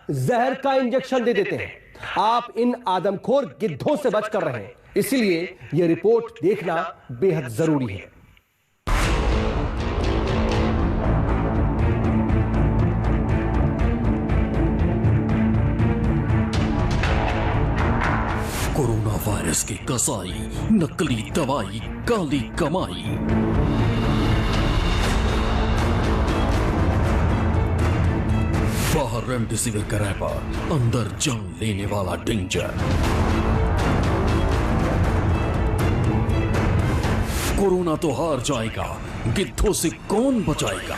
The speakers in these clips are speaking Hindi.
जहर का इंजेक्शन दे देते हैं। आप इन आदमखोर गिद्धों से बच कर रहे हैं, इसलिए यह रिपोर्ट देखना बेहद जरूरी है। कोरोना वायरस की कसाई, नकली दवाई, काली कमाई। बाहर रेमडेसिविर का रैपर, अंदर जान लेने वाला डेंजर। कोरोना तो हार जाएगा, गिद्धों से कौन बचाएगा?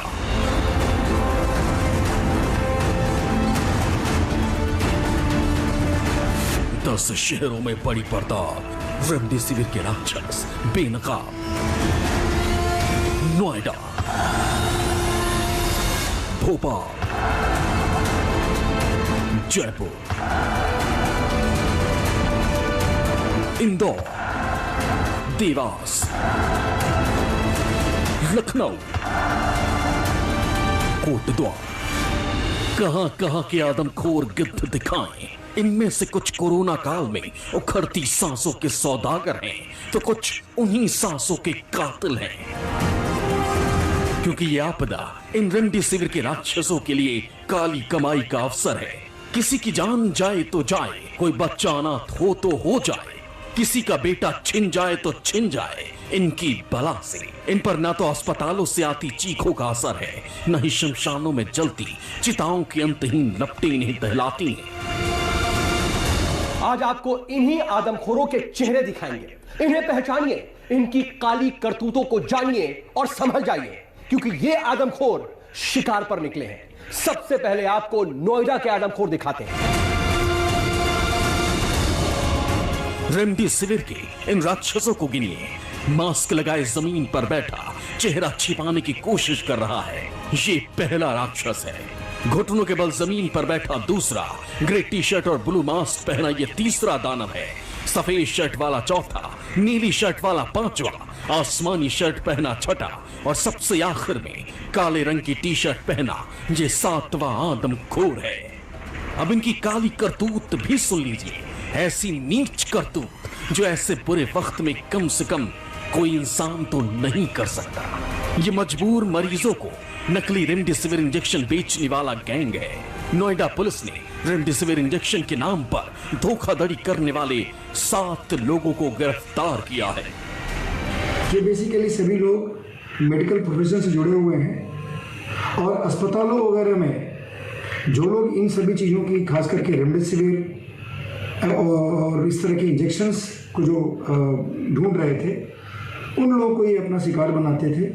दस शहरों में बड़ी पर्दार, रेमडेसिविर के राक्षस बेनकाब। नोएडा, भोपाल, जयपुर, इंदौर, देवास, लखनऊ, कोटद्वार। कहां के आदमखोर गिद्ध दिखाएं। इनमें से कुछ कोरोना काल में उखड़ती सांसों के सौदागर हैं, तो कुछ उन्हीं सांसों के कातिल हैं। क्योंकि ये आपदा इन रेमडेसिविर के राक्षसों के लिए काली कमाई का अवसर है। किसी की जान जाए तो जाए, कोई बच्चा अनाथ हो तो हो जाए, किसी का बेटा छिन जाए तो छिन जाए। इनकी बला से इन पर ना तो अस्पतालों से आती चीखों का असर है, न ही शमशानों में जलती चिताओं की अंतहीन लपटें इन्हें दहलाती हैं। आज आपको इन्हीं आदमखोरों के चेहरे दिखाएंगे। इन्हें पहचानिए, इनकी काली करतूतों को जानिए और समझ जाइए, क्योंकि ये आदमखोर शिकार पर निकले हैं। सबसे पहले आपको नोएडा के आदमखोर दिखाते हैं। रेमडेसिविर के इन राक्षसों को गिनिए। मास्क लगाए जमीन पर बैठा, चेहरा छिपाने की कोशिश कर रहा है, ये पहला राक्षस है। घुटनों के बल जमीन पर बैठा दूसरा, ग्रे टी शर्ट और ब्लू मास्क पहना ये तीसरा दानव है। सफेद शर्ट वाला चौथा, नीली शर्ट वाला पांचवा, आसमानी शर्ट पहना छठा और सबसे आखिर में काले रंग की टी शर्ट पहना ये सातवां आदमखोर है। अब इनकी काली करतूत भी सुन लीजिए। ऐसी नीच करतूत जो ऐसे बुरे वक्त में कम से कम कोई इंसान तो नहीं कर सकता। ये मजबूर मरीजों को नकली रेमडेसिविर इंजेक्शन बेचने वाला गैंग है। नोएडा पुलिस ने रेमडेसिविर इंजेक्शन के नाम पर धोखाधड़ी करने वाले 7 लोगों को गिरफ्तार किया है। ये बेसिकली सभी लोग मेडिकल प्रोफेशन से जुड़े हुए हैं और अस्पतालों वगैरह में जो लोग इन सभी चीज़ों की, खास करके रेमडेसिविर और इस तरह के इंजेक्शंस को जो ढूंढ रहे थे, उन लोगों को ये अपना शिकार बनाते थे।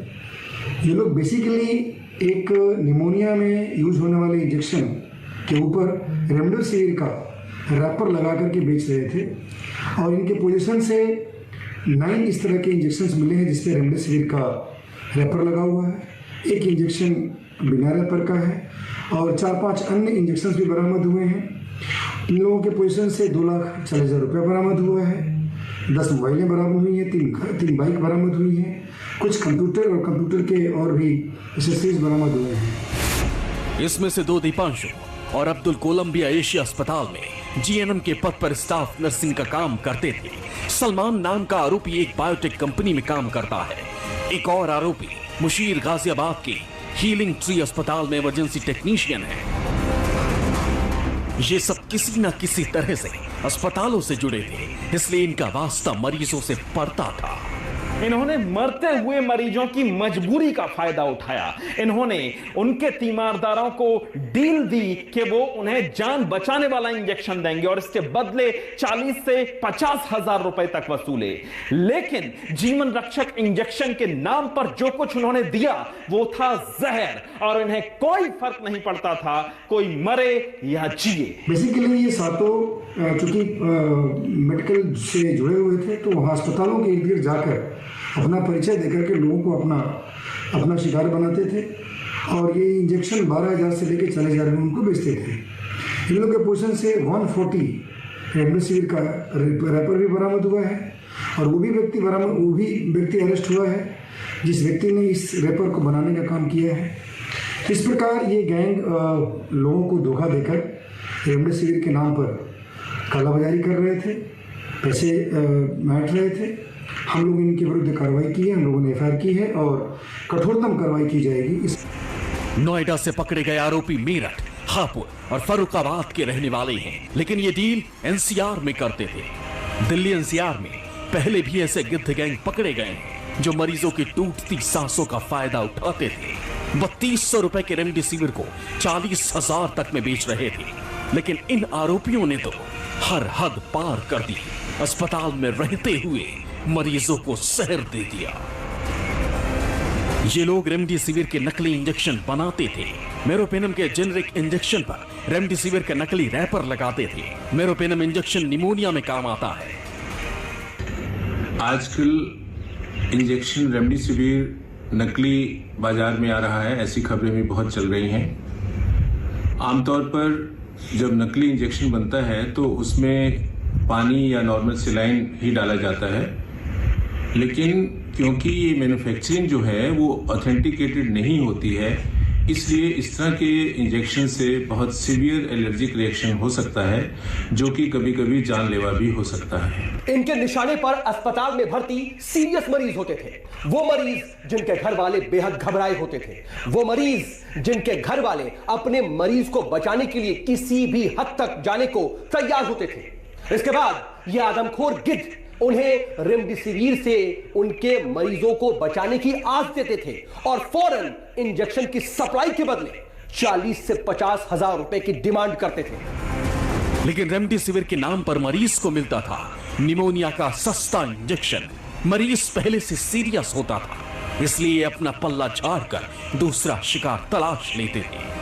ये लोग बेसिकली एक निमोनिया में यूज होने वाले इंजेक्शन के ऊपर रेमडेसिविर का रैपर लगा करके बेच रहे थे और इनके पोजीशन से 9 इस तरह के इंजेक्शंस मिले हैं जिसपे रेमडेसिविर का रैपर लगा हुआ है। एक इंजेक्शन बिना रैपर का है और 4-5 अन्य इंजेक्शंस भी बरामद हुए हैं। इन लोगों के पोजीशन से 2,40,000 रुपये बरामद हुआ है। 10 मोबाइलें बरामद हुई हैं, 3 बाइक बरामद हुई हैं, कुछ कंप्यूटर और कंप्यूटर के और भी एक्सेसरीज बरामद हुए हैं। इसमें से 2 दीपांशु और अब्दुल कोलंबिया एशिया अस्पताल में जीएनएम के पद पर स्टाफ नर्सिंग का काम करते थे। सलमान नाम का आरोपी एक बायोटेक कंपनी में काम करता है। एक और आरोपी मुशीर गाजियाबाद की हीलिंग ट्री अस्पताल में इमरजेंसी टेक्नीशियन है। ये सब किसी न किसी तरह से अस्पतालों से जुड़े थे, इसलिए इनका वास्ता मरीजों से पड़ता था। इन्होंने मरते हुए मरीजों की मजबूरी का फायदा उठाया। इन्होंने उनके तीमारदारों को डील दी कि वो उन्हें जान बचाने वाला इंजेक्शन देंगे और इसके बदले 40 से 50,000 रुपए तक वसूले। लेकिन जीवन रक्षक इंजेक्शन के नाम पर जो कुछ उन्होंने दिया वो था जहर, और इन्हें कोई फर्क नहीं पड़ता था कोई मरे या जिए। बेसिकली ये सातों चूंकि मेडिकल से जुड़े हुए थे तो वहाँ अस्पतालों के इर्द गिर्द जाकर अपना परिचय देकर के लोगों को अपना शिकार बनाते थे और ये इंजेक्शन 12,000 से लेकर 40,000 में उनको बेचते थे। इन लोगों के पोजीशन से 140 रेमडेसिविर का रैपर भी बरामद हुआ है और वो भी व्यक्ति अरेस्ट हुआ है जिस व्यक्ति ने इस रैपर को बनाने का काम किया है। इस प्रकार ये गैंग लोगों को धोखा देकर रेमडेसिविर के नाम पर कालाबाजारी कर रहे थे, पैसे बांट रहे थे। हम लोग इनके विरुद्ध कार्रवाई की है, हम लोगों ने एफआईआर की है और कठोरतम कार्रवाई की जाएगी। नोएडा से पकड़े गए आरोपी मेरठ, हापुड़ और फर्रुखाबाद के रहने वाले हैं, लेकिन ये डील एनसीआर में करते थे। दिल्ली एनसीआर में पहले भी ऐसे गिद्ध गैंग पकड़े गए हैं जो मरीजों की टूटती सांसों का फायदा उठाते थे। 3200 रुपए के रेमडेसिविर को 40,000 तक में बेच रहे थे, लेकिन इन आरोपियों ने तो हर हद पार कर दी। अस्पताल में रहते हुए मरीजों को जहर दे दिया। ये लोग रेमडेसिविर के नकली इंजेक्शन बनाते थे। मेरोपेनम के जेनरिक इंजेक्शन पर रेमडेसिविर का नकली रैपर लगाते थे। मेरोपेनम इंजेक्शन निमोनिया में काम आता है। आजकल इंजेक्शन रेमडेसिविर नकली बाजार में आ रहा है, ऐसी खबरें भी बहुत चल रही हैं। आमतौर पर जब नकली इंजेक्शन बनता है तो उसमें पानी या नॉर्मल सलाइन ही डाला जाता है, लेकिन क्योंकि ये मैन्युफैक्चरिंग जो है वो ऑथेंटिकेटेड नहीं होती है, इसलिए इस तरह के इंजेक्शन से बहुत सीवियर एलर्जिक रिएक्शन हो सकता है, जो कि कभी कभी जानलेवा भी हो सकता है। इनके निशाने पर अस्पताल में भर्ती सीरियस मरीज होते थे। वो मरीज जिनके घर वाले बेहद घबराए होते थे, वो मरीज जिनके घर वाले अपने मरीज को बचाने के लिए किसी भी हद तक जाने को तैयार होते थे। इसके बाद ये आदमखोर गिद्ध उन्हें रेमडेसिविर से उनके मरीजों को बचाने की आस देते थे और फौरन इंजेक्शन की सप्लाई के बदले 40 से 50 हजार रुपए की डिमांड करते थे। लेकिन रेमडेसिविर के नाम पर मरीज को मिलता था निमोनिया का सस्ता इंजेक्शन। मरीज पहले से सीरियस होता था, इसलिए अपना पल्ला झाड़कर दूसरा शिकार तलाश लेते थे।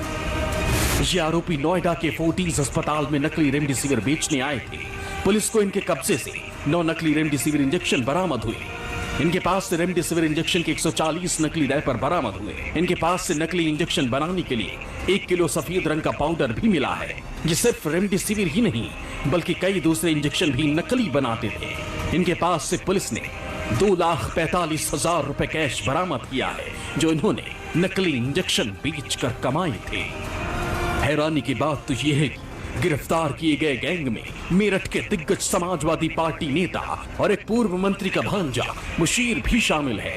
ये आरोपी नोएडा के फोर्टिस अस्पताल में नकली रेमडेसिविर बेचने आए थे। पुलिस को इनके कब्जे से 9 नकली रेमडेसिविर इंजेक्शन बरामद हुए। इनके पास से रेमडेसिविर इंजेक्शन के 140 नकली रैपर बरामद हुए। इनके पास से नकली इंजेक्शन बनाने के लिए 1 किलो सफेद रंग का पाउडर भी मिला है। ये सिर्फ रेमडेसिविर ही नहीं, बल्कि कई दूसरे इंजेक्शन भी नकली बनाते थे। इनके पास से पुलिस ने 2,45,000 रुपए कैश बरामद किया है, जो इन्होंने नकली इंजेक्शन बेचकर कमाए थे। हैरानी की बात तो यह है कि गिरफ्तार किए गए गैंग में मेरठ के दिग्गज समाजवादी पार्टी नेता और एक पूर्व मंत्री का भांजा मुशीर भी शामिल है।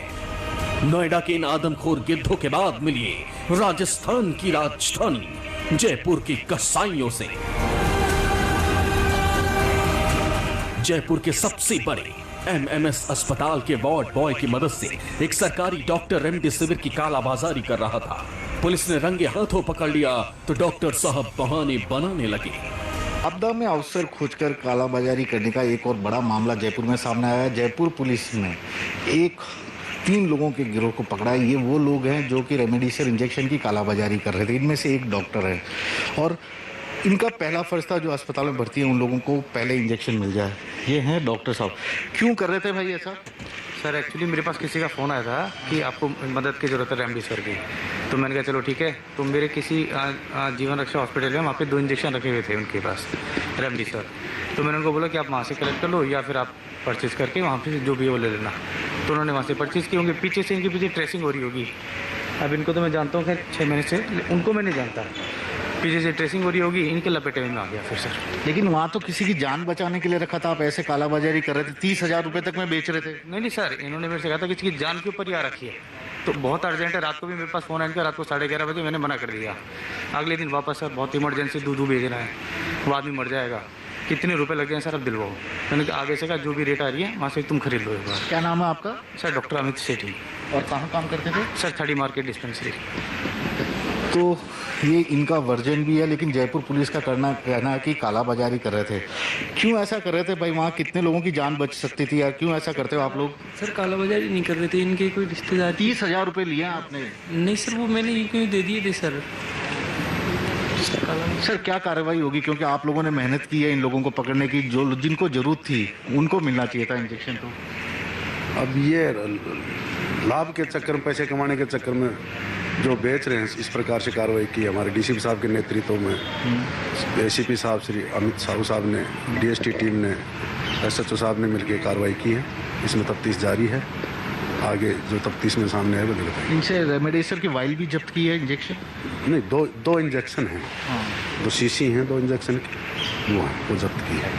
नोएडा के इन आदमखोर गिद्धों के बाद मिलिए राजस्थान की राजधानी जयपुर की कसाईयों से। जयपुर के सबसे बड़े एमएमएस अस्पताल के वार्ड बॉय की मदद से एक सरकारी डॉक्टर रेमडेसिविर की कालाबाजारी कर रहा था। पुलिस ने रंगे हाथों पकड़ लिया तो डॉक्टर साहब बहाने बनाने लगे। आपदा में अवसर खोजकर कालाबाजारी करने का एक और बड़ा मामला जयपुर में सामने आया। जयपुर पुलिस ने 3 लोगों के गिरोह को पकड़ा है। ये वो लोग हैं जो कि रेमडेसिविर इंजेक्शन की कालाबाजारी कर रहे थे। इनमें से एक डॉक्टर है और इनका पहला फर्ज था जो अस्पताल में भर्ती है उन लोगों को पहले इंजेक्शन मिल जाए। ये हैं डॉक्टर साहब। क्यों कर रहे थे भाई ऐसा? सर एक्चुअली मेरे पास किसी का फ़ोन आया था कि आपको मदद की ज़रूरत है रेमडेसिविर की, तो मैंने कहा चलो ठीक है। तो मेरे किसी जीवन रक्षा हॉस्पिटल में वहाँ पे 2 इंजेक्शन रखे हुए थे उनके पास रेमडेसिविर। तो मैंने उनको बोला कि आप वहाँ से कलेक्ट कर लो या फिर आप परचेज़ करके वहाँ पे जो भी वो ले लेना। तो उन्होंने वहाँ से परचेज़ की होंगे। पीछे से इनके पीछे ट्रेसिंग हो रही होगी। अब इनको तो मैं जानता हूँ खैर 6 महीने से, उनको मैं नहीं जानता। पीछे से ट्रेसिंग हो रही होगी, इनके लपेटे में आ गया फिर सर। लेकिन वहाँ तो किसी की जान बचाने के लिए रखा था, आप ऐसे कालाबाजारी कर रहे थे। 30,000 रुपये तक में बेच रहे थे। नहीं सर, इन्होंने मेरे से कहा था किसी की जान के ऊपर ही आ रखी है, तो बहुत अर्जेंट है। रात को भी मेरे पास फ़ोन आया, रात को 11:30 बजे मैंने मना कर दिया। अगले दिन वापस सर बहुत इमरजेंसी दूध भेजना है, वो आदमी मर जाएगा, कितने रुपए लग गए सर अब दिलवाओ। मैंने आगे से कहा जो भी रेट आ रही है वहाँ से तुम खरीद लो एक बार। क्या नाम है आपका? सर डॉक्टर अमित सेठी। और कहाँ काम करते थे? Sir 30 market dispensary. तो ये इनका वर्जन भी है, लेकिन जयपुर पुलिस का कहना है कि कालाबाजारी कर रहे थे। क्यों ऐसा कर रहे थे भाई? वहाँ कितने लोगों की जान बच सकती थी यार, क्यों ऐसा करते हो आप लोग? सर कालाबाजारी नहीं कर रहे थे, इनके कोई रिश्तेदार। 30,000 रुपये लिए आपने? नहीं सर, वो मैंने क्यों दे दिए थे सर। सर क्या कार्रवाई होगी, क्योंकि आप लोगों ने मेहनत की है इन लोगों को पकड़ने की, जो जिनको जरूरत थी उनको मिलना चाहिए था इंजेक्शन। तो अब ये लाभ के चक्कर में, पैसे कमाने के चक्कर में जो बेच रहे हैं, इस प्रकार से कार्रवाई की हमारे डीसीपी साहब के नेतृत्व में। एसीपी साहब श्री अमित साहू साहब ने, डीएसटी टीम ने, एसएचओ साहब ने मिलकर कार्रवाई की है। इसमें तफ्तीश जारी है। आगे जो तफ्तीश में सामने है वो दिखाएंगे। इनसे रेमडेसिविर की वाइल भी जब्त की है, इंजेक्शन नहीं, दो इंजेक्शन हैं, दो शीशी हैं, 2 इंजेक्शन की वो जब्त की है।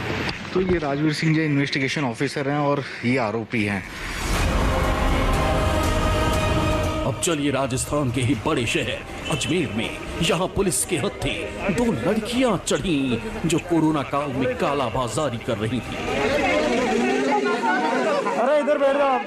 तो ये राजवीर सिंह जी इन्वेस्टिगेशन ऑफिसर हैं और ये आरोपी हैं। अब चलिए राजस्थान के ही बड़े शहर अजमेर में, यहाँ पुलिस के हत्थे 2 लड़कियां चढ़ी जो कोरोना काल में काला बाजारी कर रही थी। अरे इधर बैठ जाओ।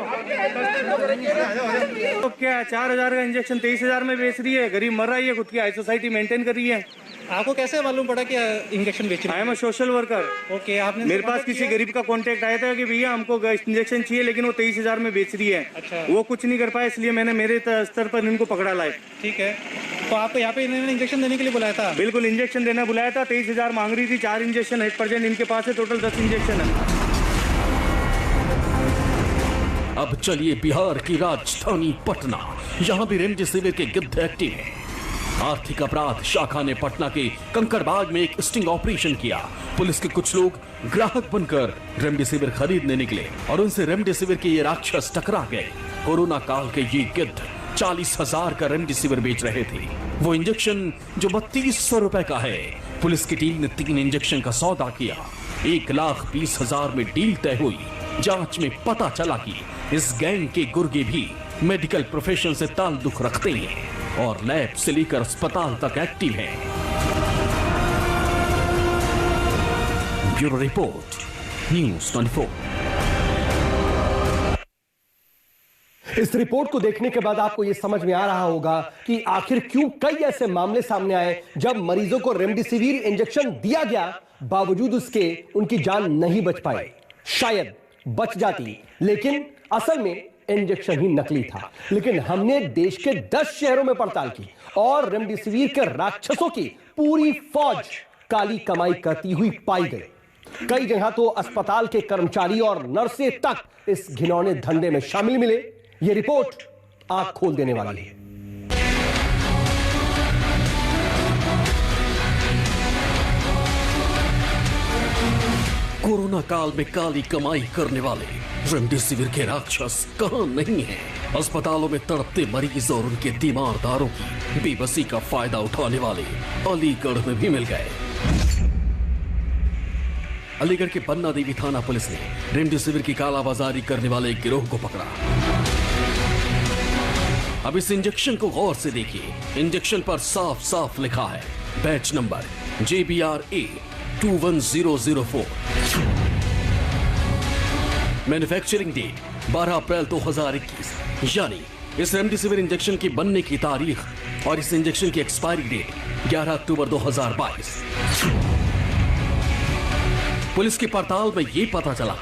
तो क्या 4000 का इंजेक्शन 23,000 में बेच रही है, गरीब मर रहा है, खुद की हाई सोसाइटी मेंटेन कर रही है। आपको कैसे मालूम पड़ा कि इंजेक्शन बेच रही है? I am a social worker. Okay, आपने मेरे पास किसी गरीब का कांटेक्ट आया था कि भैया हमको इंजेक्शन चाहिए, लेकिन वो 23,000 में बेच रही है। अच्छा। वो कुछ नहीं कर पाया, इसलिए मैंने मेरे स्तर पर इनको पकड़ा लाए। ठीक है, तो आपको यहाँ पे इन्होंने इंजेक्शन देने के लिए बुलाया था? बिल्कुल, इंजेक्शन देना बुलाया था। 23,000 मांग रही थी। 4 इंजेक्शन 1% इनके पास है, टोटल 10 इंजेक्शन है। अब चलिए बिहार की राजधानी पटना, यहाँ भी रेमडेसिविर के गिद्ध एक्टिव हैं। आर्थिक अपराध शाखा ने पटना के कंकड़बाग में एक स्टिंग ऑपरेशन किया। पुलिस के कुछ लोग ग्राहक बनकर रेमडेसिविर खरीदने निकले और उनसे रेमडेसिविर के ये राक्षस टकरा गए। कोरोना काल के ये गिद्ध 40,000 का रेमडेसिविर बेच रहे थे। वो इंजेक्शन जो 3200 रुपए का है। पुलिस की टीम ने 3 इंजेक्शन का सौदा किया। 1,20,000 में डील तय हुई। जांच में पता चला कि इस गैंग के गुर्गे भी मेडिकल प्रोफेशन से ताल्लुक रखते हैं और लैब से लेकर अस्पताल तक एक्टिव हैं। Bureau report, news 24। इस रिपोर्ट को देखने के बाद आपको यह समझ में आ रहा होगा कि आखिर क्यों कई ऐसे मामले सामने आए जब मरीजों को रेमडेसिविर इंजेक्शन दिया गया, बावजूद उसके उनकी जान नहीं बच पाई। शायद बच जाती, लेकिन असल में इंजेक्शन ही नकली था। लेकिन हमने देश के 10 शहरों में पड़ताल की और रेमडेसिविर के राक्षसों की पूरी फौज काली कमाई करती हुई पाई गई। कई जगह तो अस्पताल के कर्मचारी और नर्सें तक इस घिनौने धंधे में शामिल मिले। यह रिपोर्ट आंख खोल देने वाली है। कोरोना काल में काली कमाई करने वाले रेमडेसिविर के राक्षस कहां नहीं है। अस्पतालों में तड़पते मरीज और उनके तीमारदारों की बेबसी का फायदा उठाने वाले अलीगढ़ में भी मिल गए। अलीगढ़ के पन्ना देवी थाना पुलिस ने रेमडेसिविर की कालाबाजारी करने वाले एक गिरोह को पकड़ा। अब इस इंजेक्शन को गौर से देखिए। इंजेक्शन पर साफ साफ लिखा है batch number JBRA 21004, manufacturing date 12 April 2021, यानी इस रेमडेसिविर इंजेक्शन की बनने की तारीख और इस इंजेक्शन की एक्सपायरी डेट 11 अक्टूबर 2022। पुलिस की पड़ताल में यह पता चला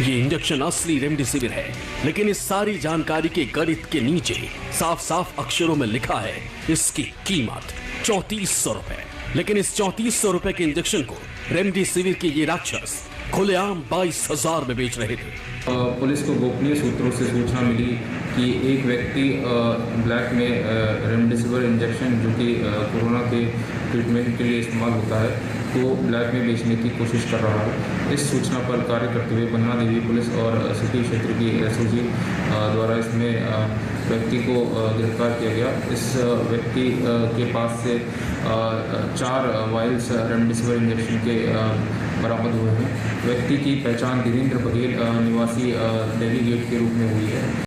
ये इंजेक्शन असली रेमडेसिविर है, लेकिन इस सारी जानकारी के गणित के नीचे साफ साफ अक्षरों में लिखा है इसकी कीमत 3400 रुपए। लेकिन इस 3400 रुपए के इंजेक्शन को रेमडेसिविर के ये राक्षस खुलेआम 22,000 में बेच रहे थे। पुलिस को गोपनीय सूत्रों से सूचना मिली कि एक व्यक्ति ब्लैक में रेमडेसिविर इंजेक्शन जो कि कोरोना के ट्रीटमेंट के लिए इस्तेमाल होता है को ब्लैक में बेचने की कोशिश कर रहा है। इस सूचना पर कार्य करते हुए पन्ना देवी पुलिस और सिटी क्षेत्र की SOG द्वारा इसमें व्यक्ति को गिरफ्तार किया गया। इस व्यक्ति के पास से 4 वायल्स रेमडेसिविर इंजेक्शन के बरामद हुए हैं। व्यक्ति की पहचान धीरेन्द्र बघेल निवासी दिल्ली गेट के रूप में हुई है।